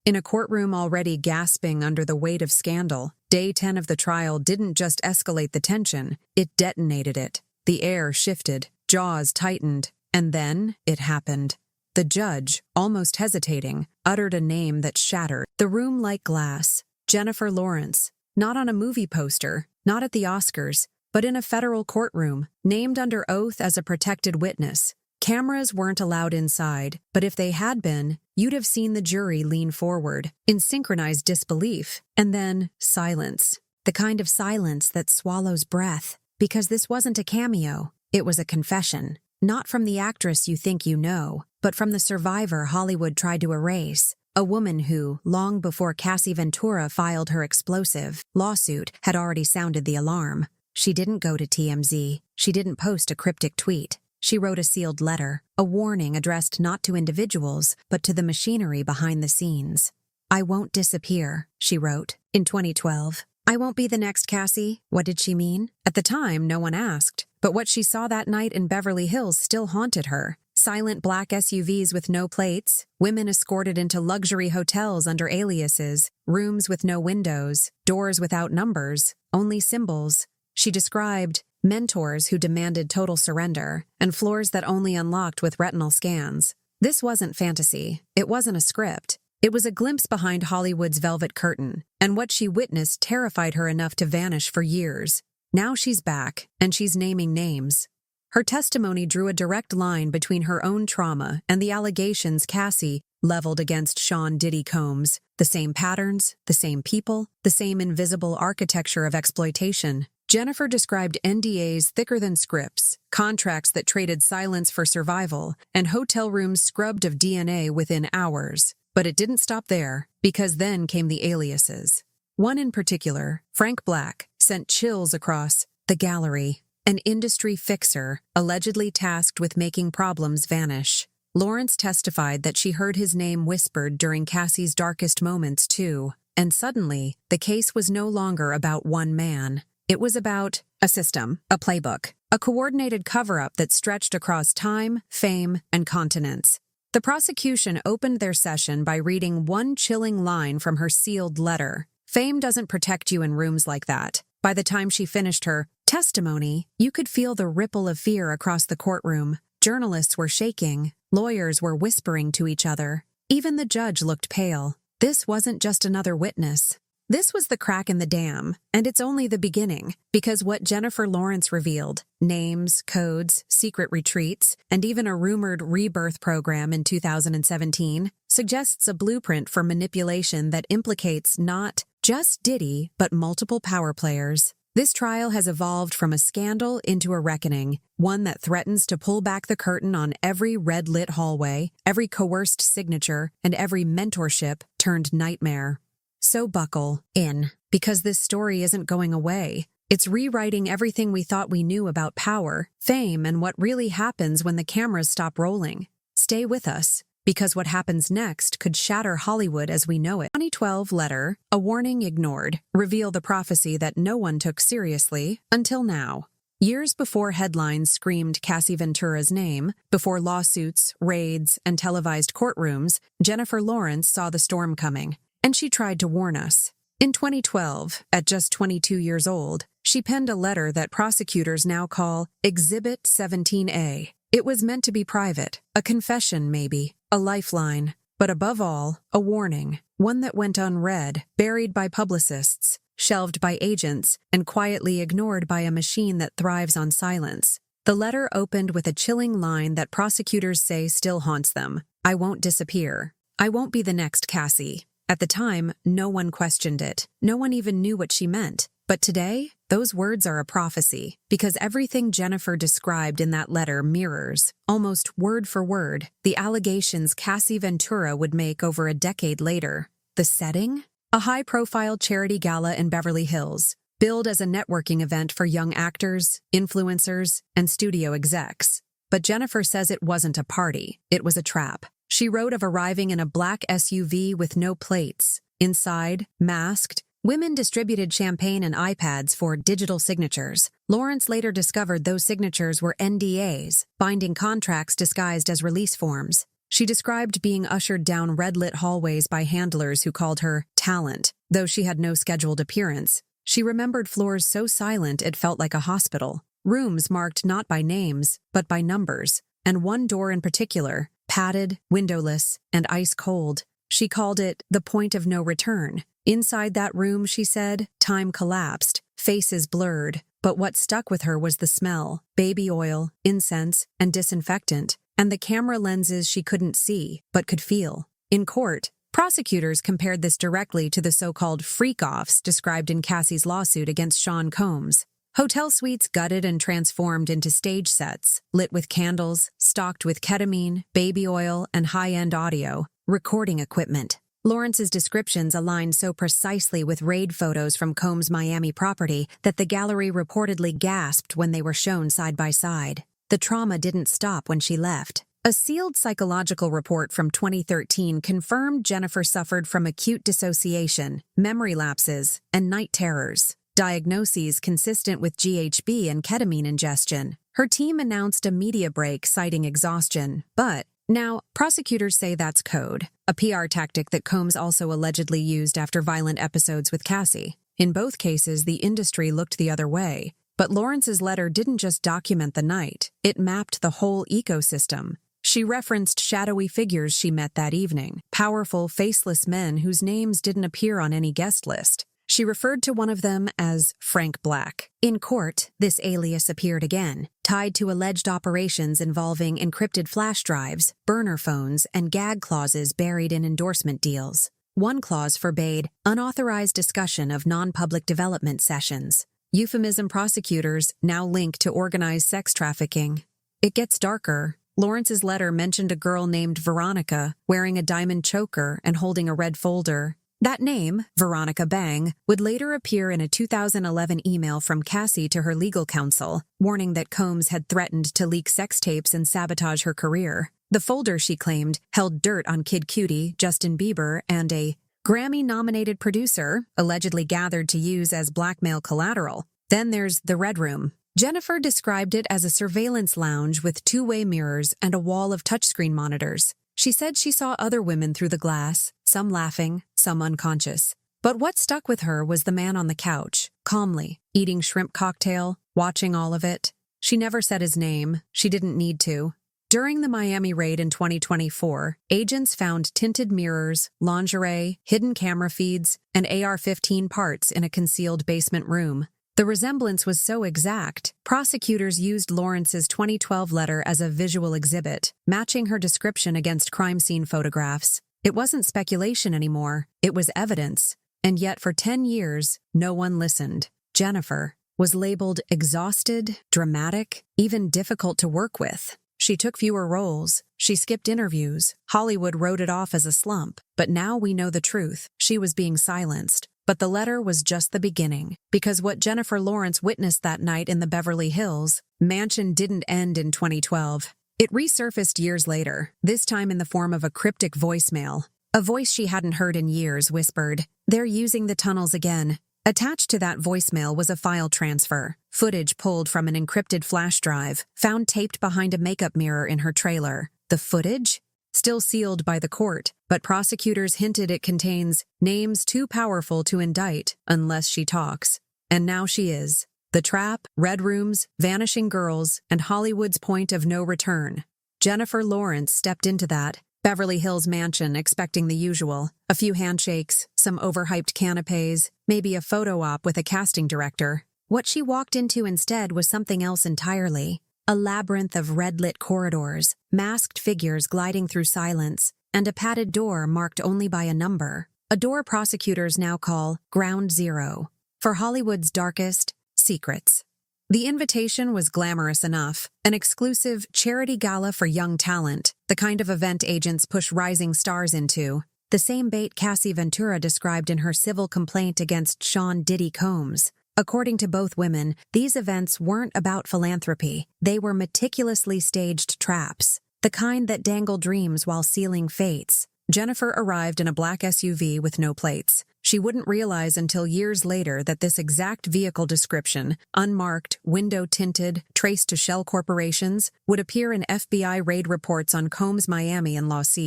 In a courtroom already gasping under the weight of scandal, day 10 of the trial didn't just escalate the tension, it detonated it. The air shifted, jaws tightened, and then it happened. The judge, almost hesitating, uttered a name that shattered the room like glass. Jennifer Lawrence. Not on a movie poster, not at the Oscars, but in a federal courtroom, named under oath as a protected witness. Cameras weren't allowed inside, but if they had been, you'd have seen the jury lean forward, in synchronized disbelief, and then silence. The kind of silence that swallows breath, because this wasn't a cameo, it was a confession. Not from the actress you think you know, but from the survivor Hollywood tried to erase. A woman who, long before Cassie Ventura filed her explosive lawsuit, had already sounded the alarm. She didn't go to TMZ. She didn't post a cryptic tweet. She wrote a sealed letter, a warning addressed not to individuals, but to the machinery behind the scenes. "I won't disappear," she wrote, in 2012. "I won't be the next Cassie." What did she mean? At the time, no one asked, but what she saw that night in Beverly Hills still haunted her. Silent black SUVs with no plates, women escorted into luxury hotels under aliases, rooms with no windows, doors without numbers, only symbols. She described mentors who demanded total surrender, and floors that only unlocked with retinal scans. This wasn't fantasy. It wasn't a script. It was a glimpse behind Hollywood's velvet curtain, and what she witnessed terrified her enough to vanish for years. Now she's back, and she's naming names. Her testimony drew a direct line between her own trauma and the allegations Cassie leveled against Sean Diddy Combs. The same patterns, the same people, the same invisible architecture of exploitation. Jennifer described NDAs thicker than scripts, contracts that traded silence for survival, and hotel rooms scrubbed of DNA within hours. But it didn't stop there, because then came the aliases. One in particular, Frank Black, sent chills across the gallery. An industry fixer, allegedly tasked with making problems vanish. Lawrence testified that she heard his name whispered during Cassie's darkest moments, too. And suddenly, the case was no longer about one man. It was about a system, a playbook, a coordinated cover-up that stretched across time, fame, and continents. The prosecution opened their session by reading one chilling line from her sealed letter. "Fame doesn't protect you in rooms like that." By the time she finished her testimony, you could feel the ripple of fear across the courtroom. Journalists were shaking. Lawyers were whispering to each other. Even the judge looked pale. This wasn't just another witness. This was the crack in the dam, and it's only the beginning, because what Jennifer Lawrence revealed, names, codes, secret retreats, and even a rumored rebirth program in 2017, suggests a blueprint for manipulation that implicates not just Diddy, but multiple power players. This trial has evolved from a scandal into a reckoning, one that threatens to pull back the curtain on every red-lit hallway, every coerced signature, and every mentorship turned nightmare. So buckle in, because this story isn't going away. It's rewriting everything we thought we knew about power, fame, and what really happens when the cameras stop rolling. Stay with us, because what happens next could shatter Hollywood as we know it. 2012 letter, a warning ignored, reveal the prophecy that no one took seriously until now. Years before headlines screamed Cassie Ventura's name, before lawsuits, raids, and televised courtrooms, Jennifer Lawrence saw the storm coming, and she tried to warn us. In 2012, at just 22 years old, she penned a letter that prosecutors now call Exhibit 17A. It was meant to be private, a confession maybe, a lifeline, but above all, a warning, one that went unread, buried by publicists, shelved by agents, and quietly ignored by a machine that thrives on silence. The letter opened with a chilling line that prosecutors say still haunts them. "I won't disappear. I won't be the next Cassie." At the time, no one questioned it. No one even knew what she meant. But today, those words are a prophecy, because everything Jennifer described in that letter mirrors, almost word for word, the allegations Cassie Ventura would make over a decade later. The setting? A high-profile charity gala in Beverly Hills, billed as a networking event for young actors, influencers, and studio execs. But Jennifer says it wasn't a party, it was a trap. She wrote of arriving in a black SUV with no plates. Inside, masked, women distributed champagne and iPads for digital signatures. Lawrence later discovered those signatures were NDAs, binding contracts disguised as release forms. She described being ushered down red-lit hallways by handlers who called her talent, though she had no scheduled appearance. She remembered floors so silent it felt like a hospital, rooms marked not by names, but by numbers, and one door in particular, padded, windowless, and ice-cold. She called it the point of no return. Inside that room, she said, time collapsed, faces blurred, but what stuck with her was the smell, baby oil, incense, and disinfectant, and the camera lenses she couldn't see, but could feel. In court, prosecutors compared this directly to the so-called freak-offs described in Cassie's lawsuit against Sean Combs. Hotel suites gutted and transformed into stage sets, lit with candles, stocked with ketamine, baby oil, and high-end audio, recording equipment. Lawrence's descriptions aligned so precisely with raid photos from Combs' Miami property that the gallery reportedly gasped when they were shown side by side. The trauma didn't stop when she left. A sealed psychological report from 2013 confirmed Jennifer suffered from acute dissociation, memory lapses, and night terrors, diagnoses consistent with GHB and ketamine ingestion. Her team announced a media break citing exhaustion, but now, prosecutors say that's code, a PR tactic that Combs also allegedly used after violent episodes with Cassie. In both cases, the industry looked the other way. But Lawrence's letter didn't just document the night, it mapped the whole ecosystem. She referenced shadowy figures she met that evening, powerful, faceless men whose names didn't appear on any guest list. She referred to one of them as Frank Black. In court, this alias appeared again, tied to alleged operations involving encrypted flash drives, burner phones, and gag clauses buried in endorsement deals. One clause forbade unauthorized discussion of non-public development sessions. Euphemism prosecutors now link to organized sex trafficking. It gets darker. Lawrence's letter mentioned a girl named Veronica wearing a diamond choker and holding a red folder. That name, Veronica Bang, would later appear in a 2011 email from Cassie to her legal counsel, warning that Combs had threatened to leak sex tapes and sabotage her career. The folder, she claimed, held dirt on Kid Cudi, Justin Bieber, and a Grammy-nominated producer, allegedly gathered to use as blackmail collateral. Then there's the Red Room. Jennifer described it as a surveillance lounge with two-way mirrors and a wall of touchscreen monitors. She said she saw other women through the glass, some laughing, some unconscious. But what stuck with her was the man on the couch, calmly, eating shrimp cocktail, watching all of it. She never said his name. She didn't need to. During the Miami raid in 2024, agents found tinted mirrors, lingerie, hidden camera feeds, and AR-15 parts in a concealed basement room. The resemblance was so exact, prosecutors used Lawrence's 2012 letter as a visual exhibit, matching her description against crime scene photographs. It wasn't speculation anymore, it was evidence. And yet for 10 years, no one listened. Jennifer was labeled exhausted, dramatic, even difficult to work with. She took fewer roles, she skipped interviews, Hollywood wrote it off as a slump. But now we know the truth, she was being silenced. But the letter was just the beginning, because what Jennifer Lawrence witnessed that night in the Beverly Hills mansion didn't end in 2012. It resurfaced years later, this time in the form of a cryptic voicemail. A voice she hadn't heard in years whispered, "They're using the tunnels again." Attached to that voicemail was a file transfer, footage pulled from an encrypted flash drive, found taped behind a makeup mirror in her trailer. The footage? Still sealed by the court, but prosecutors hinted it contains names too powerful to indict unless she talks. And now she is. The Trap, Red Rooms, Vanishing Girls, and Hollywood's point of no return. Jennifer Lawrence stepped into that Beverly Hills mansion expecting the usual. A few handshakes, some overhyped canapes, maybe a photo op with a casting director. What she walked into instead was something else entirely. A labyrinth of red-lit corridors, masked figures gliding through silence, and a padded door marked only by a number. A door prosecutors now call Ground Zero, for Hollywood's darkest secrets. The invitation was glamorous enough, an exclusive charity gala for young talent, the kind of event agents push rising stars into. The same bait Cassie Ventura described in her civil complaint against Sean Diddy Combs. According to both women, these events weren't about philanthropy. They were meticulously staged traps, the kind that dangle dreams while sealing fates. Jennifer arrived in a black SUV with no plates. She wouldn't realize until years later that this exact vehicle description, unmarked, window-tinted, traced to shell corporations, would appear in FBI raid reports on Combs, Miami, and Los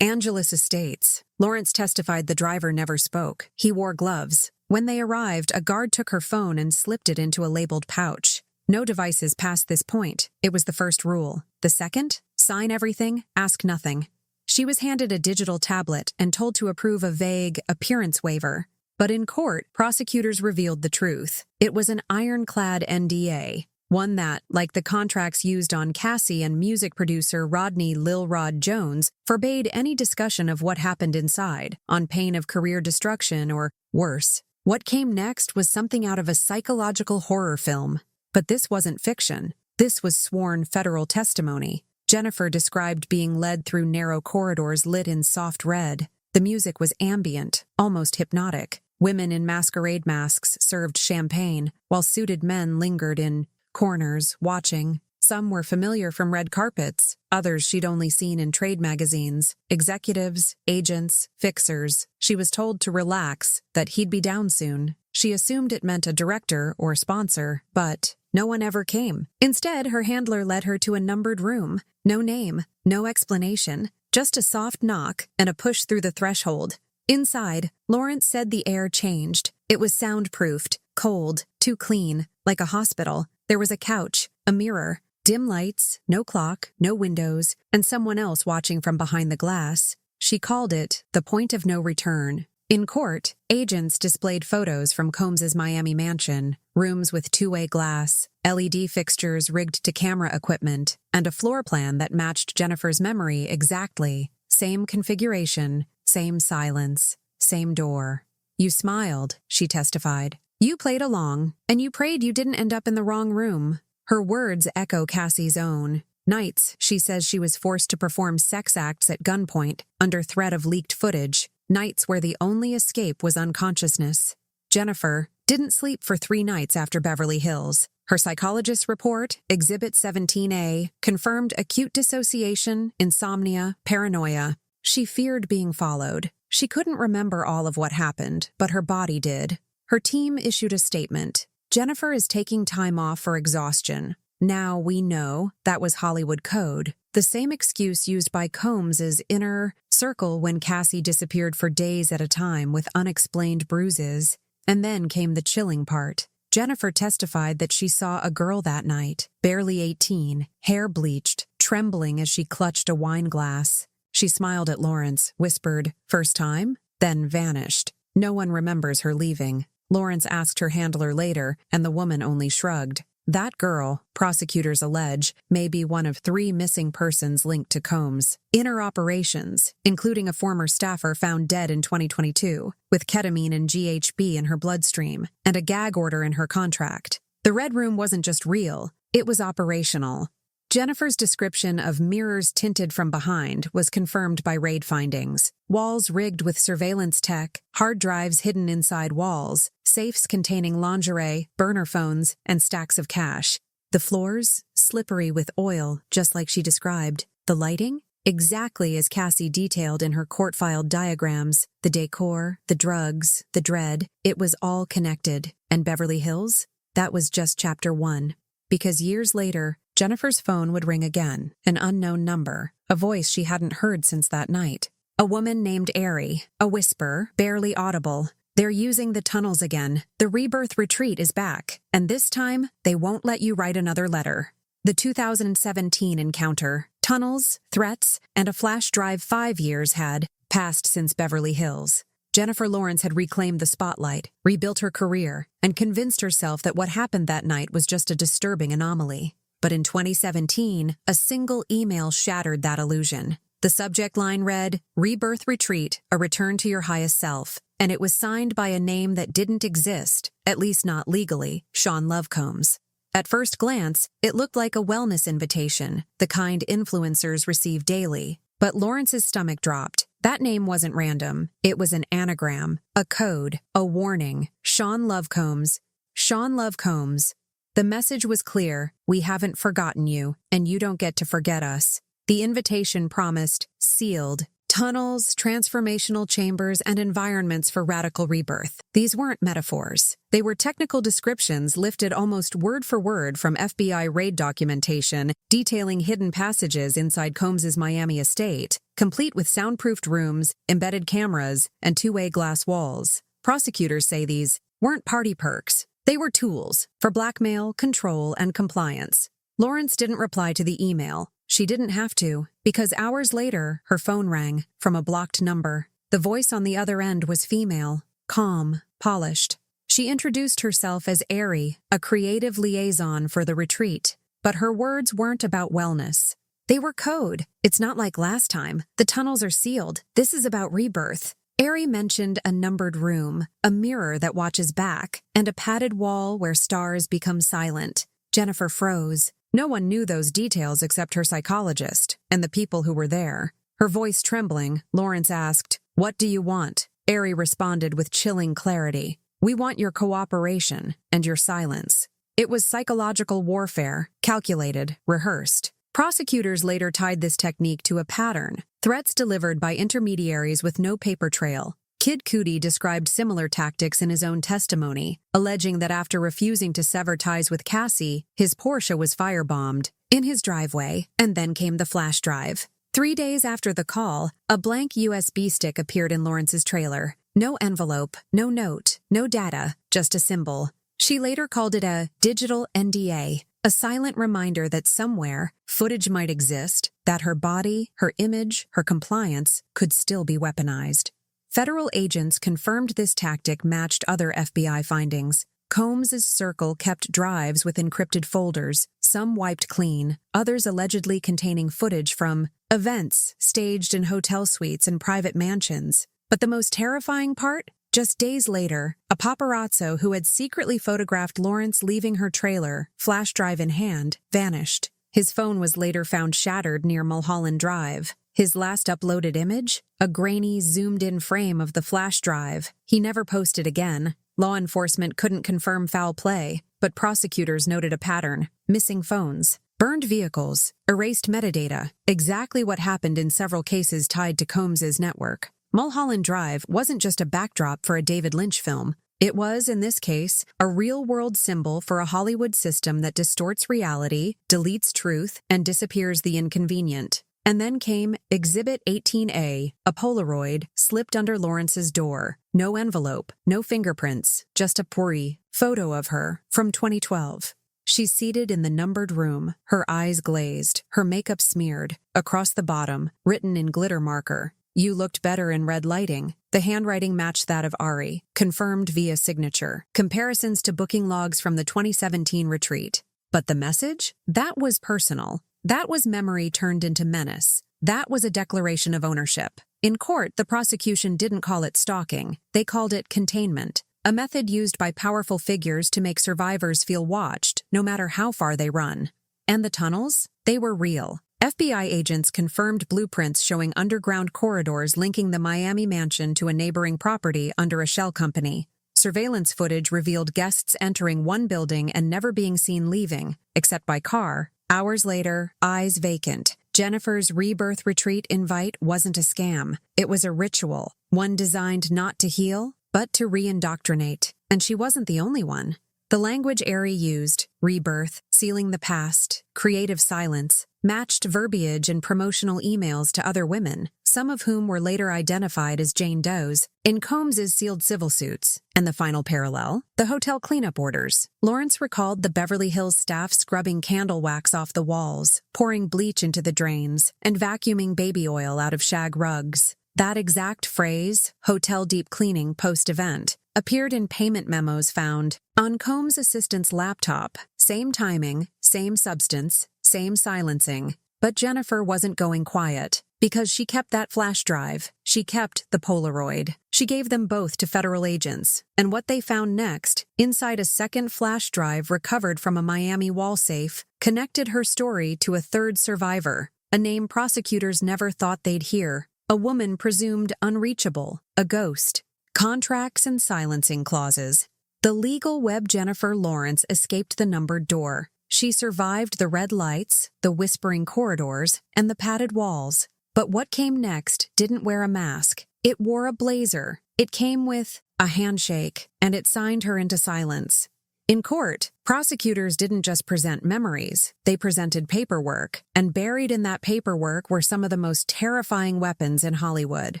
Angeles estates. Lawrence testified the driver never spoke. He wore gloves. When they arrived, a guard took her phone and slipped it into a labeled pouch. No devices past this point. It was the first rule. The second? Sign everything, ask nothing. She was handed a digital tablet and told to approve a vague appearance waiver. But in court, prosecutors revealed the truth. It was an ironclad NDA, one that, like the contracts used on Cassie and music producer Rodney Lil Rod Jones, forbade any discussion of what happened inside, on pain of career destruction or, worse. What came next was something out of a psychological horror film. But this wasn't fiction. This was sworn federal testimony. Jennifer described being led through narrow corridors lit in soft red. The music was ambient, almost hypnotic. Women in masquerade masks served champagne, while suited men lingered in corners, watching. Some were familiar from red carpets, others she'd only seen in trade magazines. Executives, agents, fixers. She was told to relax, that he'd be down soon. She assumed it meant a director or sponsor, but no one ever came. Instead, her handler led her to a numbered room. No name, no explanation, just a soft knock and a push through the threshold. Inside, Lawrence said the air changed. It was soundproofed, cold, too clean, like a hospital. There was a couch, a mirror, dim lights, no clock, no windows, and someone else watching from behind the glass. She called it the point of no return. In court, agents displayed photos from Combs's Miami mansion, rooms with two-way glass, LED fixtures rigged to camera equipment, and a floor plan that matched Jennifer's memory exactly. Same configuration, same silence, same door. You smiled, she testified. You played along, and you prayed you didn't end up in the wrong room. Her words echo Cassie's own. Nights, she says she was forced to perform sex acts at gunpoint, under threat of leaked footage. Nights where the only escape was unconsciousness. Jennifer didn't sleep for 3 nights after Beverly Hills. Her psychologist's report, Exhibit 17A, confirmed acute dissociation, insomnia, paranoia. She feared being followed. She couldn't remember all of what happened, but her body did. Her team issued a statement. Jennifer is taking time off for exhaustion. Now we know that was Hollywood code. The same excuse used by Combs's inner circle when Cassie disappeared for days at a time with unexplained bruises. And then came the chilling part. Jennifer testified that she saw a girl that night, barely 18, hair bleached, trembling as she clutched a wine glass. She smiled at Lawrence, whispered, "First time?" then vanished. No one remembers her leaving. Lawrence asked her handler later, and the woman only shrugged. That girl, prosecutors allege, may be one of 3 missing persons linked to Combs. Inner operations, including a former staffer found dead in 2022, with ketamine and GHB in her bloodstream, and a gag order in her contract. The Red Room wasn't just real, it was operational. Jennifer's description of mirrors tinted from behind was confirmed by raid findings. Walls rigged with surveillance tech, hard drives hidden inside walls, safes containing lingerie, burner phones, and stacks of cash. The floors, slippery with oil, just like she described. The lighting? Exactly as Cassie detailed in her court-filed diagrams. The decor, the drugs, the dread, it was all connected. And Beverly Hills? That was just chapter 1. Because years later, Jennifer's phone would ring again, an unknown number, a voice she hadn't heard since that night. A woman named Eerie, a whisper, barely audible. They're using the tunnels again. The rebirth retreat is back, and this time, they won't let you write another letter. The 2017 encounter, tunnels, threats, and a flash drive 5 years had passed since Beverly Hills. Jennifer Lawrence had reclaimed the spotlight, rebuilt her career, and convinced herself that what happened that night was just a disturbing anomaly. But in 2017, a single email shattered that illusion. The subject line read, "Rebirth Retreat, a return to your highest self," and it was signed by a name that didn't exist, at least not legally, Sean Love Combs. At first glance, it looked like a wellness invitation, the kind influencers receive daily. But Lawrence's stomach dropped. That name wasn't random. It was an anagram, a code, a warning. Sean Love Combs. Sean Love Combs. The message was clear. We haven't forgotten you, and you don't get to forget us. The invitation promised, sealed, Tunnels, transformational chambers, and environments for radical rebirth. These weren't metaphors. They were technical descriptions lifted almost word for word from FBI raid documentation detailing hidden passages inside Combs's Miami estate, complete with soundproofed rooms, embedded cameras, and two-way glass walls. Prosecutors say these weren't party perks. They were tools for blackmail, control, and compliance. Lawrence didn't reply to the email. She didn't have to, because hours later, her phone rang from a blocked number. The voice on the other end was female, calm, polished. She introduced herself as Eerie, a creative liaison for the retreat. But her words weren't about wellness. They were code. It's not like last time. The tunnels are sealed. This is about rebirth. Eerie mentioned a numbered room, a mirror that watches back, and a padded wall where stars become silent. Jennifer froze. No one knew those details except her psychologist and the people who were there. Her voice trembling, Lawrence asked, "What do you want?" Eerie responded with chilling clarity, "We want your cooperation and your silence." It was psychological warfare, calculated, rehearsed. Prosecutors later tied this technique to a pattern, threats delivered by intermediaries with no paper trail. Kid Cudi described similar tactics in his own testimony, alleging that after refusing to sever ties with Cassie, his Porsche was firebombed in his driveway, and then came the flash drive. 3 days after the call, a blank USB stick appeared in Lawrence's trailer. No envelope, no note, no data, just a symbol. She later called it a digital NDA, a silent reminder that somewhere footage might exist, that her body, her image, her compliance could still be weaponized. Federal agents confirmed this tactic matched other FBI findings. Combs's circle kept drives with encrypted folders, some wiped clean, others allegedly containing footage from events staged in hotel suites and private mansions. But the most terrifying part? Just days later, a paparazzo who had secretly photographed Lawrence leaving her trailer, flash drive in hand, vanished. His phone was later found shattered near Mulholland Drive. His last uploaded image? A grainy, zoomed-in frame of the flash drive. He never posted again. Law enforcement couldn't confirm foul play, but prosecutors noted a pattern: missing phones, burned vehicles, erased metadata, exactly what happened in several cases tied to Combs's network. Mulholland Drive wasn't just a backdrop for a David Lynch film. It was, in this case, a real-world symbol for a Hollywood system that distorts reality, deletes truth, and disappears the inconvenient. And then came Exhibit 18A, a Polaroid, slipped under Lawrence's door. No envelope, no fingerprints, just a pourri photo of her from 2012. She's seated in the numbered room, her eyes glazed, her makeup smeared. Across the bottom, written in glitter marker, "You looked better in red lighting." The handwriting matched that of Ari, confirmed via signature. Comparisons to booking logs from the 2017 retreat. But the message? That was personal. That was memory turned into menace. That was a declaration of ownership. In court, the prosecution didn't call it stalking. They called it containment, a method used by powerful figures to make survivors feel watched, no matter how far they run. And the tunnels? They were real. FBI agents confirmed blueprints showing underground corridors linking the Miami mansion to a neighboring property under a shell company. Surveillance footage revealed guests entering one building and never being seen leaving, except by car. Hours later, eyes vacant. Jennifer's rebirth retreat invite wasn't a scam. It was a ritual, one designed not to heal, but to re-indoctrinate. And she wasn't the only one. The language Eerie used, rebirth, sealing the past, creative silence, matched verbiage in promotional emails to other women, some of whom were later identified as Jane Does, in Combs's sealed civil suits. And the final parallel? The hotel cleanup orders. Lawrence recalled the Beverly Hills staff scrubbing candle wax off the walls, pouring bleach into the drains, and vacuuming baby oil out of shag rugs. That exact phrase, hotel deep cleaning post-event, appeared in payment memos found on Combs' assistant's laptop. Same timing, same substance, same silencing. But Jennifer wasn't going quiet, because she kept that flash drive. She kept the Polaroid. She gave them both to federal agents. And what they found next, inside a second flash drive recovered from a Miami wall safe, connected her story to a third survivor, a name prosecutors never thought they'd hear. A woman presumed unreachable, a ghost. Contracts and silencing clauses. The legal web Jennifer Lawrence escaped the numbered door. She survived the red lights, the whispering corridors, and the padded walls. But what came next didn't wear a mask. It wore a blazer. It came with a handshake, and it signed her into silence. In court, prosecutors didn't just present memories, they presented paperwork, and buried in that paperwork were some of the most terrifying weapons in Hollywood.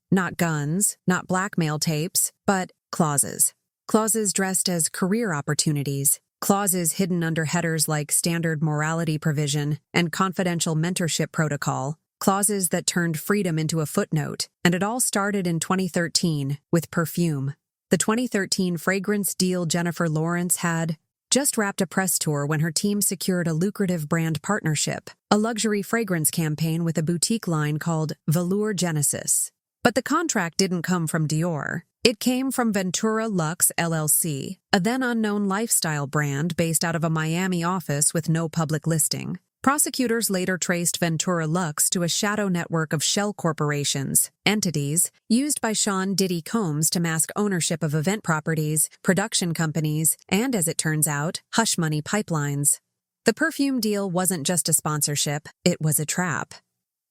Not guns, not blackmail tapes, but clauses. Clauses dressed as career opportunities. Clauses hidden under headers like standard morality provision and confidential mentorship protocol. Clauses that turned freedom into a footnote. And it all started in 2013 with perfume. The 2013 fragrance deal Jennifer Lawrence had just wrapped a press tour when her team secured a lucrative brand partnership, a luxury fragrance campaign with a boutique line called Velour Genesis. But the contract didn't come from Dior. It came from Ventura Luxe LLC, a then-unknown lifestyle brand based out of a Miami office with no public listing. Prosecutors later traced Ventura Luxe to a shadow network of shell corporations, entities, used by Diddy Combs to mask ownership of event properties, production companies, and, as it turns out, hush money pipelines. The perfume deal wasn't just a sponsorship, it was a trap.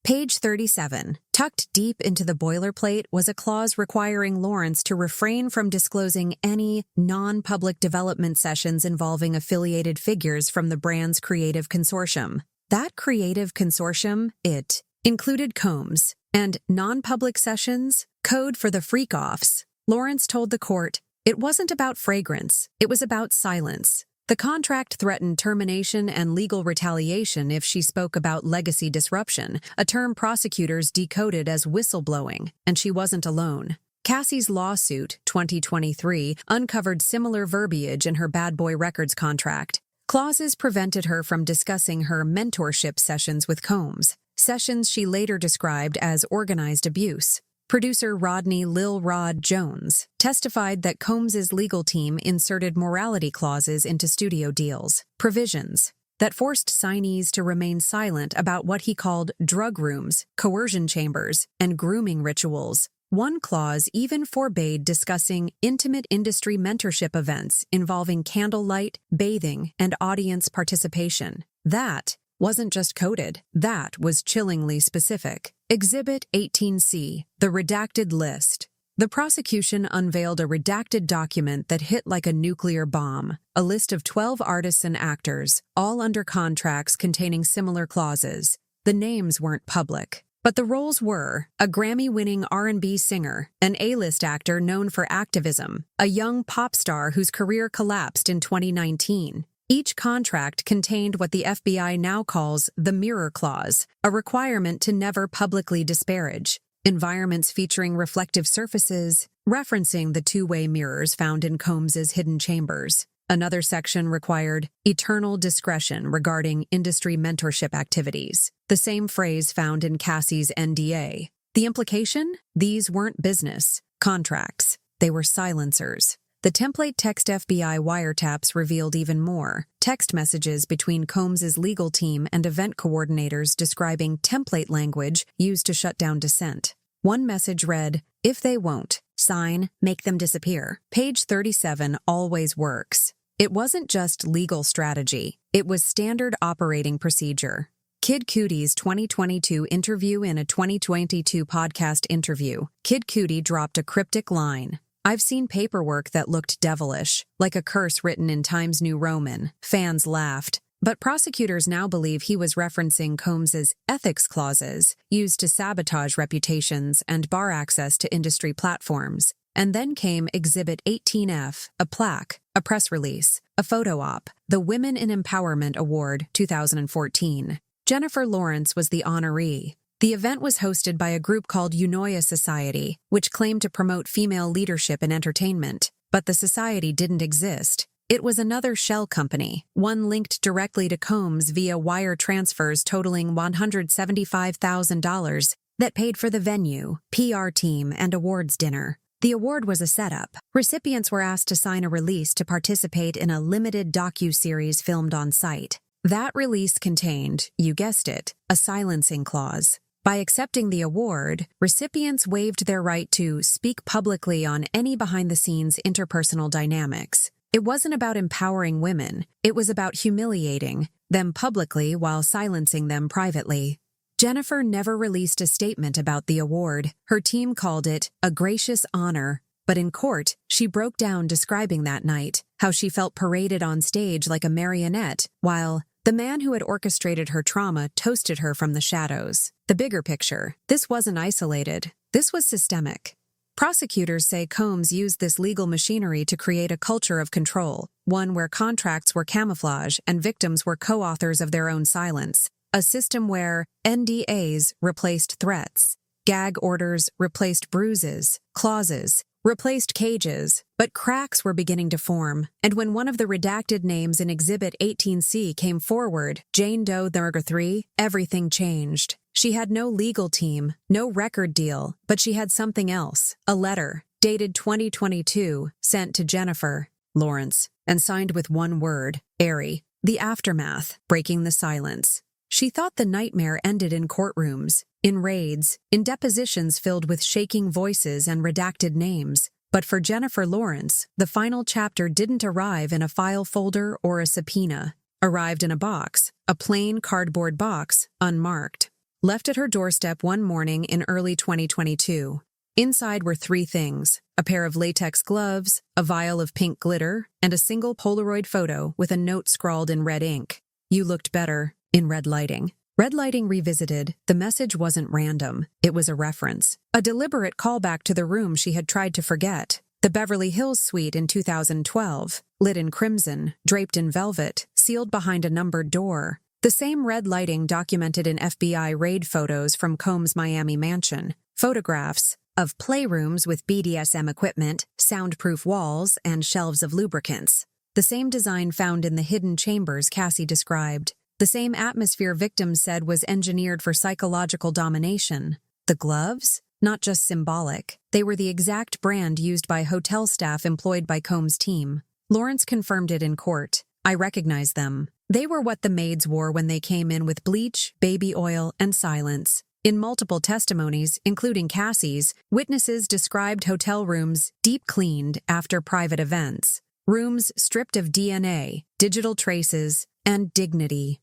Page 37. Tucked deep into the boilerplate was a clause requiring Lawrence to refrain from disclosing any non-public development sessions involving affiliated figures from the brand's creative consortium. That creative consortium, it included Combs, and non-public sessions, code for the freak-offs. Lawrence told the court, it wasn't about fragrance, it was about silence. The contract threatened termination and legal retaliation if she spoke about legacy disruption, a term prosecutors decoded as whistleblowing, and she wasn't alone. Cassie's lawsuit, 2023, uncovered similar verbiage in her Bad Boy Records contract. Clauses prevented her from discussing her mentorship sessions with Combs, sessions she later described as organized abuse. Producer Rodney Lil Rod Jones testified that Combs's legal team inserted morality clauses into studio deals, provisions that forced signees to remain silent about what he called drug rooms, coercion chambers, and grooming rituals. One clause even forbade discussing intimate industry mentorship events involving candlelight, bathing, and audience participation. That wasn't just coded, that was chillingly specific. Exhibit 18C, the redacted list. The prosecution unveiled a redacted document that hit like a nuclear bomb, a list of 12 artists and actors, all under contracts containing similar clauses. The names weren't public, but the roles were a Grammy-winning R&B singer, an A-list actor known for activism, a young pop star whose career collapsed in 2019. Each contract contained what the FBI now calls the mirror clause, a requirement to never publicly disparage. Environments featuring reflective surfaces, referencing the two-way mirrors found in Combs's hidden chambers. Another section required eternal discretion regarding industry mentorship activities, the same phrase found in Cassie's NDA. The implication? These weren't business contracts. They were silencers. The template text FBI wiretaps revealed even more. Text messages between Combs's legal team and event coordinators describing template language used to shut down dissent. One message read, "If they won't, sign, make them disappear." Page 37 always works. It wasn't just legal strategy. It was standard operating procedure. Kid Cudi's 2022 interview. In a 2022 podcast interview, Kid Cudi dropped a cryptic line. "I've seen paperwork that looked devilish, like a curse written in Times New Roman." Fans laughed, but prosecutors now believe he was referencing Combs's ethics clauses used to sabotage reputations and bar access to industry platforms. And then came Exhibit 18F, a plaque, a press release, a photo op, the Women in Empowerment Award 2014. Jennifer Lawrence was the honoree. The event was hosted by a group called Eunoia Society, which claimed to promote female leadership in entertainment. But the society didn't exist. It was another shell company, one linked directly to Combs via wire transfers totaling $175,000 that paid for the venue, PR team, and awards dinner. The award was a setup. Recipients were asked to sign a release to participate in a limited docu-series filmed on site. That release contained, you guessed it, a silencing clause. By accepting the award, recipients waived their right to speak publicly on any behind-the-scenes interpersonal dynamics. It wasn't about empowering women, it was about humiliating them publicly while silencing them privately. Jennifer never released a statement about the award. Her team called it a gracious honor, but in court, she broke down describing that night, how she felt paraded on stage like a marionette, while the man who had orchestrated her trauma toasted her from the shadows. The bigger picture: this wasn't isolated. This was systemic. Prosecutors say Combs used this legal machinery to create a culture of control, one where contracts were camouflage and victims were co-authors of their own silence, a system where NDAs replaced threats, gag orders replaced bruises, clauses replaced cages, but cracks were beginning to form, and when one of the redacted names in Exhibit 18C came forward, Jane Doe Number 3, everything changed. She had no legal team, no record deal, but she had something else: a letter, dated 2022, sent to Jennifer Lawrence, and signed with one word: eerie. The aftermath, breaking the silence. She thought the nightmare ended in courtrooms, in raids, in depositions filled with shaking voices and redacted names. But for Jennifer Lawrence, the final chapter didn't arrive in a file folder or a subpoena. Arrived in a box, a plain cardboard box, unmarked. Left at her doorstep one morning in early 2022. Inside were three things: a pair of latex gloves, a vial of pink glitter, and a single Polaroid photo with a note scrawled in red ink. "You looked better," in red lighting. Red lighting revisited, the message wasn't random. It was a reference. A deliberate callback to the room she had tried to forget. The Beverly Hills suite in 2012, lit in crimson, draped in velvet, sealed behind a numbered door. The same red lighting documented in FBI raid photos from Combs' Miami mansion. Photographs of playrooms with BDSM equipment, soundproof walls, and shelves of lubricants. The same design found in the hidden chambers Cassie described. The same atmosphere victims said was engineered for psychological domination. The gloves? Not just symbolic. They were the exact brand used by hotel staff employed by Combs' team. Lawrence confirmed it in court. "I recognize them. They were what the maids wore when they came in with bleach, baby oil, and silence." In multiple testimonies, including Cassie's, witnesses described hotel rooms deep-cleaned after private events. Rooms stripped of DNA, digital traces, and dignity.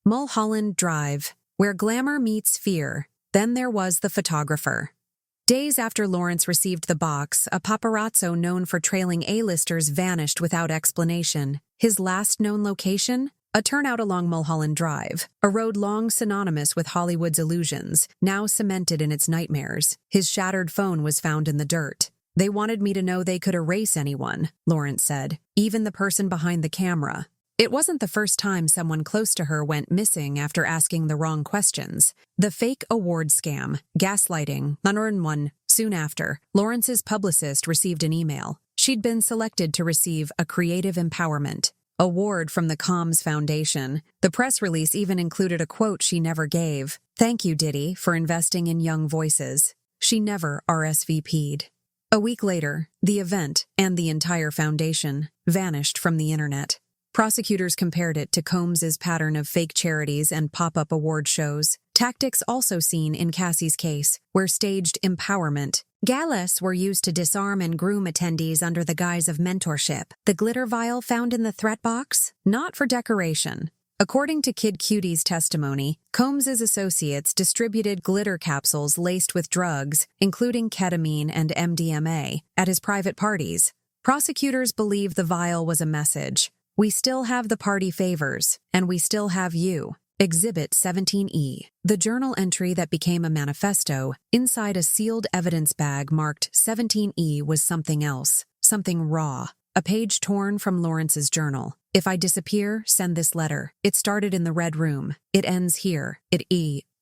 Mulholland Drive, where glamour meets fear. Then there was the photographer. Days after Lawrence received the box, a paparazzo known for trailing A-listers vanished without explanation. His last known location? A turnout along Mulholland Drive, a road long synonymous with Hollywood's illusions, now cemented in its nightmares. His shattered phone was found in the dirt. "They wanted me to know they could erase anyone," Lawrence said, "even the person behind the camera." It wasn't the first time someone close to her went missing after asking the wrong questions. The fake award scam, gaslighting, one. Soon after, Lawrence's publicist received an email. She'd been selected to receive a Creative Empowerment Award from the Combs Foundation. The press release even included a quote she never gave: "Thank you, Diddy, for investing in young voices." She never RSVP'd. A week later, the event, and the entire foundation, vanished from the internet. Prosecutors compared it to Combs's pattern of fake charities and pop-up award shows, tactics also seen in Cassie's case, where staged empowerment galas were used to disarm and groom attendees under the guise of mentorship. The glitter vial found in the threat box? Not for decoration. According to Kid Cudie's testimony, Combs's associates distributed glitter capsules laced with drugs, including ketamine and MDMA, at his private parties. Prosecutors believe the vial was a message: "We still have the party favors, and we still have you." Exhibit 17E, the journal entry that became a manifesto, inside a sealed evidence bag marked 17E, was something else, something raw. A page torn from Lawrence's journal. "If I disappear, send this letter. It started in the Red Room. It ends here. It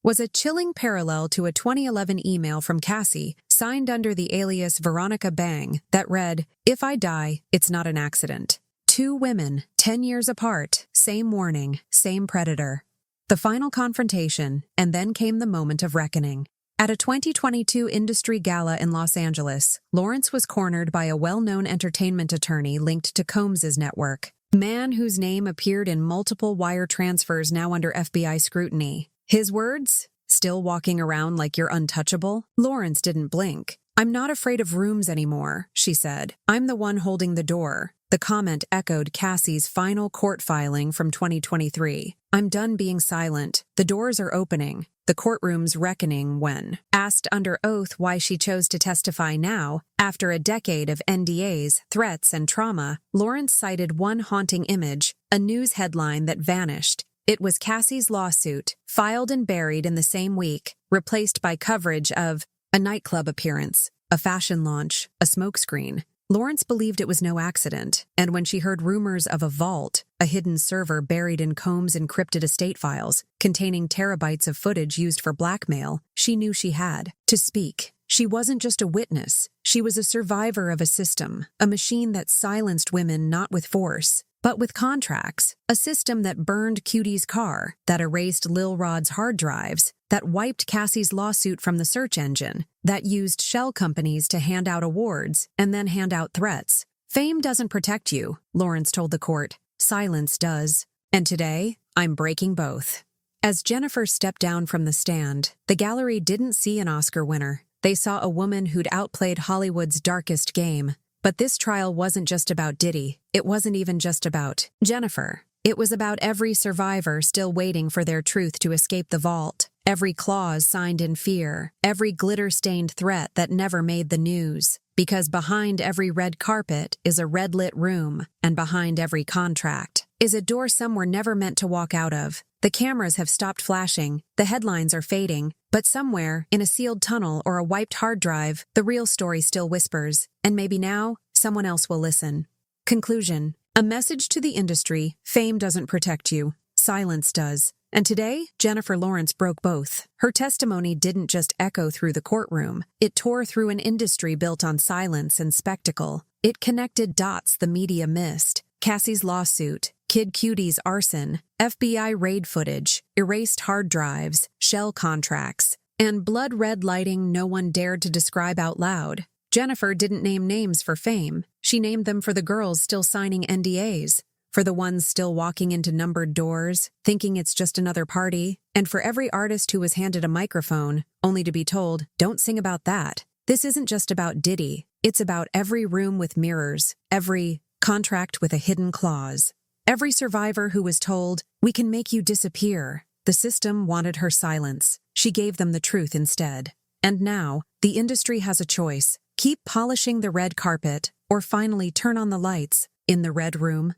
was a chilling parallel to a 2011 email from Cassie, signed under the alias Veronica Bang, that read, "If I die, it's not an accident." Two women, 10 years apart, same warning, same predator. The final confrontation, and then came the moment of reckoning. At a 2022 industry gala in Los Angeles, Lawrence was cornered by a well-known entertainment attorney linked to Combs's network. Man whose name appeared in multiple wire transfers now under FBI scrutiny. His words? "Still walking around like you're untouchable?" Lawrence didn't blink. "I'm not afraid of rooms anymore," she said. "I'm the one holding the door." The comment echoed Cassie's final court filing from 2023. "I'm done being silent. The doors are opening." the courtroom's reckoning when, asked under oath why she chose to testify now, after a decade of NDAs, threats, and trauma, Lawrence cited one haunting image, a news headline that vanished. It was Cassie's lawsuit, filed and buried in the same week, replaced by coverage of a nightclub appearance, a fashion launch, a smokescreen. Lawrence believed it was no accident, and when she heard rumors of a vault, a hidden server buried in Combs' encrypted estate files, containing terabytes of footage used for blackmail, she knew she had to speak. She wasn't just a witness. She was a survivor of a system, a machine that silenced women not with force, but with contracts, a system that burned Cutie's car, that erased Lil Rod's hard drives, that wiped Cassie's lawsuit from the search engine, that used shell companies to hand out awards and then hand out threats. Fame doesn't protect you, Lawrence told the court. Silence does. And today, I'm breaking both. As Jennifer stepped down from the stand, the gallery didn't see an Oscar winner. They saw a woman who'd outplayed Hollywood's darkest game. But this trial wasn't just about Diddy. It wasn't even just about Jennifer. It was about every survivor still waiting for their truth to escape the vault, every clause signed in fear, every glitter-stained threat that never made the news. Because behind every red carpet is a red-lit room, and behind every contract is a door some were never meant to walk out of. The cameras have stopped flashing, the headlines are fading, but somewhere, in a sealed tunnel or a wiped hard drive, the real story still whispers, and maybe now, someone else will listen. Conclusion. A message to the industry: fame doesn't protect you, silence does. And today, Jennifer Lawrence broke both. Her testimony didn't just echo through the courtroom. It tore through an industry built on silence and spectacle. It connected dots the media missed. Cassie's lawsuit, Kid Cutie's arson, FBI raid footage, erased hard drives, shell contracts, and blood-red lighting no one dared to describe out loud. Jennifer didn't name names for fame. She named them for the girls still signing NDAs, for the ones still walking into numbered doors, thinking it's just another party, and for every artist who was handed a microphone, only to be told, don't sing about that. This isn't just about Diddy. It's about every room with mirrors, every contract with a hidden clause. Every survivor who was told, we can make you disappear. The system wanted her silence. She gave them the truth instead. And now, the industry has a choice. Keep polishing the red carpet, or finally turn on the lights. In the red room,